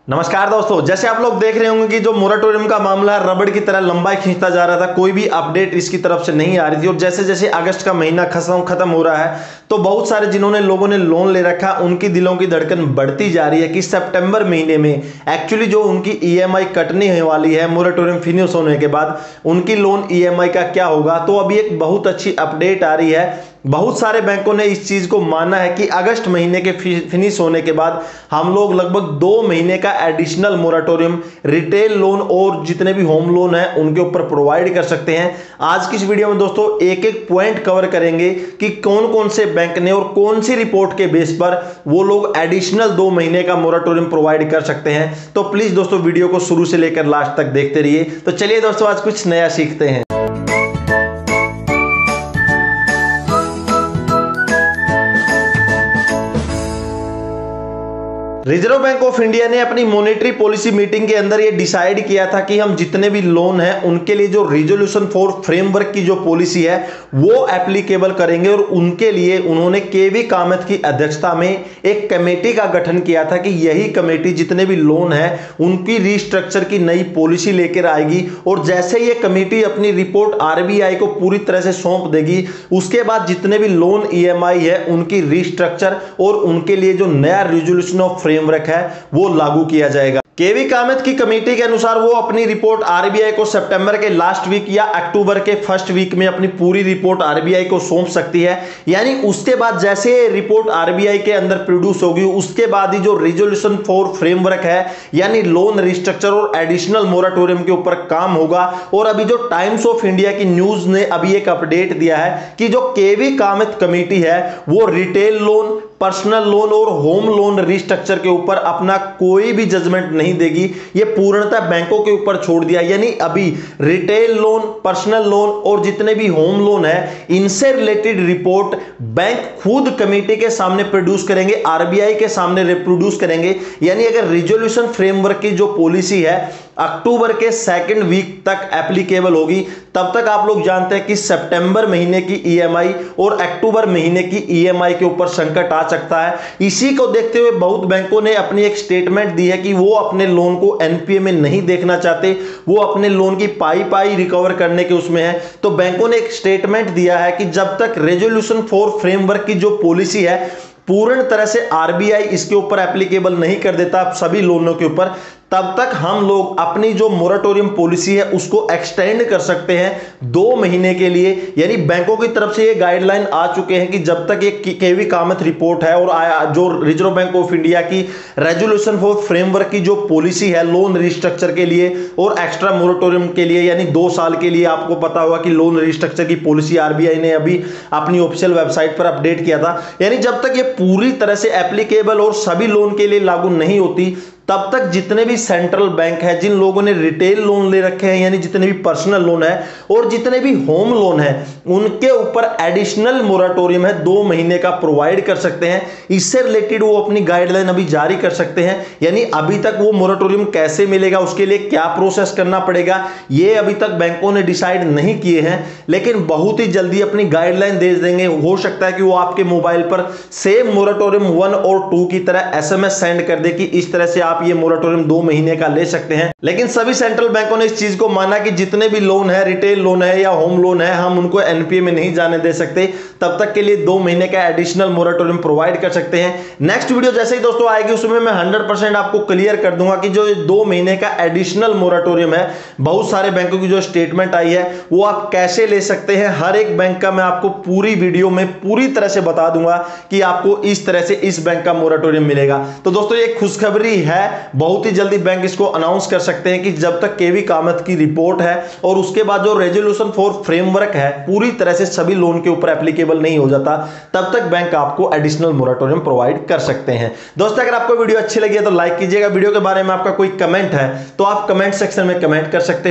नमस्कार दोस्तों, जैसे आप लोग देख रहे होंगे कि जो मोराटोरियम का मामला रबड़ की तरह लंबाई खींचता जा रहा था, कोई भी अपडेट इसकी तरफ से नहीं आ रही थी। और जैसे जैसे अगस्त का महीना खत्म हो रहा है तो बहुत सारे जिन्होंने लोगों ने लोन ले रखा, उनकी दिलों की धड़कन बढ़ती जा रही है कि सितंबर महीने में एक्चुअली जो उनकी ईएमआई कटने होने वाली है मोराटोरियम फिनिश होने के बाद, उनकी लोन ईएमआई का क्या होगा। तो अभी एक बहुत अच्छी अपडेट आ रही है। बहुत सारे बैंकों ने इस चीज को माना है कि अगस्त महीने के फिनिश होने के बाद हम लोग लगभग 2 महीने का एडिशनल मोराटोरियम रिटेल लोन और जितने भी होम लोन है उनके ऊपर प्रोवाइड कर सकते हैं। आज की इस वीडियो में दोस्तों एक एक पॉइंट कवर करेंगे कि कौन कौन से बैंक ने और कौन सी रिपोर्ट के बेस पर वो लोग एडिशनल 2 महीने का मोराटोरियम प्रोवाइड कर सकते हैं। तो प्लीज दोस्तों वीडियो को शुरू से लेकर लास्ट तक देखते रहिए। तो चलिए दोस्तों आज कुछ नया सीखते हैं। रिजर्व बैंक ऑफ इंडिया ने अपनी मॉनेटरी पॉलिसी मीटिंग के अंदर यह डिसाइड किया था कि हम जितने भी लोन हैं उनके लिए जो रिजोल्यूशन फॉर फ्रेमवर्क की जो पॉलिसी है वो एप्लीकेबल करेंगे। और उनके लिए उन्होंने केवी कामत की अध्यक्षता में एक कमेटी का गठन किया था कि यही कमेटी जितने भी लोन हैं उनकी रिस्ट्रक्चर की नई पॉलिसी लेकर आएगी। और जैसे ये कमेटी अपनी रिपोर्ट आरबीआई को पूरी तरह से सौंप देगी, उसके बाद जितने भी लोन ईएमआई है उनकी रिस्ट्रक्चर और उनके लिए जो नया रिजोल्यूशन ऑफ फ्रेमवर्क है वो लागू किया जाएगा। केवी कामत की कमेटी के अनुसार वो अपनी रिपोर्ट आरबीआई को सितंबर के लास्ट वीक या अक्टूबर के फर्स्ट वीक में अपनी पूरी रिपोर्ट आरबीआई को सौंप सकती है। यानी उसके बाद जैसे रिपोर्ट आरबीआई के अंदर प्रोड्यूस होगी उसके बाद ही जो रिजोल्यूशन फॉर फ्रेमवर्क है यानी लोन रिस्ट्रक्चर और एडिशनल मोराटोरियम के ऊपर काम होगा। और अभी जो टाइम्स ऑफ इंडिया की न्यूज ने अभी एक अपडेट दिया है कि जो केवी कामत कमेटी है वो रिटेल लोन, पर्सनल लोन और होम लोन रिस्ट्रक्चर के ऊपर अपना कोई भी जजमेंट नहीं देगी। ये पूर्णतः बैंकों के ऊपर छोड़ दिया। यानी अभी रिटेल लोन, पर्सनल लोन और जितने भी होम लोन है इनसे रिलेटेड रिपोर्ट बैंक खुद कमेटी के सामने प्रोड्यूस करेंगे, आरबीआई के सामने रिप्रोड्यूस करेंगे। यानी अगर रिजोल्यूशन फ्रेमवर्क की जो पॉलिसी है अक्टूबर के सेकंड वीक तक एप्लीकेबल होगी, तब तक आप लोग जानते हैं कि सितंबर महीने की ईएमआई और अक्टूबर महीने की ईएमआई के ऊपर संकट आ सकता है। इसी को देखते हुए बहुत बैंकों ने अपनी एक स्टेटमेंट दी है कि वो अपने लोन को एनपीए में नहीं देखना चाहते, वो अपने लोन की पाई रिकवर करने के उसमें है। तो बैंकों ने एक स्टेटमेंट दिया है कि जब तक रेजोल्यूशन फॉर फ्रेमवर्क की जो पॉलिसी है पूर्ण तरह से आरबीआई इसके ऊपर एप्लीकेबल नहीं कर देता सभी लोनों के ऊपर, तब तक हम लोग अपनी जो मोराटोरियम पॉलिसी है उसको एक्सटेंड कर सकते हैं 2 महीने के लिए। यानी बैंकों की तरफ से ये गाइडलाइन आ चुके हैं कि जब तक ये केवी कामत रिपोर्ट है और जो रिजर्व बैंक ऑफ इंडिया की रेजोल्यूशन फॉर फ्रेमवर्क की जो पॉलिसी है लोन रिस्ट्रक्चर के लिए और एक्स्ट्रा मोराटोरियम के लिए यानी 2 साल के लिए, आपको पता होगा कि लोन रिस्ट्रक्चर की पॉलिसी आरबीआई ने अभी अपनी ऑफिशियल वेबसाइट पर अपडेट किया था। यानी जब तक ये पूरी तरह से एप्लीकेबल और सभी लोन के लिए लागू नहीं होती तब तक जितने भी सेंट्रल बैंक है, जिन लोगों ने रिटेल लोन ले रखे हैं यानी जितने भी पर्सनल लोन है और जितने भी होम लोन है उनके ऊपर एडिशनल मोराटोरियम है 2 महीने का प्रोवाइड कर सकते हैं। इससे रिलेटेड वो अपनी गाइडलाइन अभी जारी कर सकते हैं। यानी अभी तक वो मोराटोरियम कैसे मिलेगा, उसके लिए क्या प्रोसेस करना पड़ेगा, ये अभी तक बैंकों ने डिसाइड नहीं किए हैं, लेकिन बहुत ही जल्दी अपनी गाइडलाइन दे देंगे। हो सकता है कि वो आपके मोबाइल पर सेम मोराटोरियम 1 और 2 की तरह एसएमएस सेंड कर दे कि इस तरह से आप ये मोराटोरियम 2 महीने का ले सकते हैं। लेकिन सभी सेंट्रल बैंकों ने इस चीज को माना कि जितने भी लोन है, रिटेल लोन है या होम लोन है, हम उनको एनपीए में नहीं जाने दे सकते। तब तक के लिए 2 महीने का एडिशनल मोराटोरियम प्रोवाइड कर सकते हैं। नेक्स्ट वीडियो जैसे ही दोस्तों आएगी उसमें मैं 100% आपको क्लियर कर दूंगा कि जो 2 महीने का एडिशनल मोराटोरियम है, बहुत सारे बैंकों की जो स्टेटमेंट आई है वो आप कैसे ले सकते हैं। हर एक बैंक का मैं आपको पूरी वीडियो में पूरी तरह से बता दूंगा कि आपको इस तरह से इस बैंक का मोराटोरियम मिलेगा। तो दोस्तों ये खुशखबरी है, बहुत ही जल्दी बैंक इसको अनाउंस कर सकते हैं कि जब तक केवी कामत की रिपोर्ट है और उसके बाद जो रेजोल्यूशन फॉर फ्रेमवर्क है पूरी तरह से सभी लोन के ऊपर एप्लीकेबल नहीं हो जाता, तब तक बैंक आपको एडिशनल मोराटोरियम प्रोवाइड कर सकते हैं। दोस्तों अगर आपको वीडियो अच्छी लगी है तो लाइक कीजिएगा। वीडियो के बारे में आपका कोई कमेंट है तो आप कमेंट सेक्शन में कमेंट कर सकते हैं।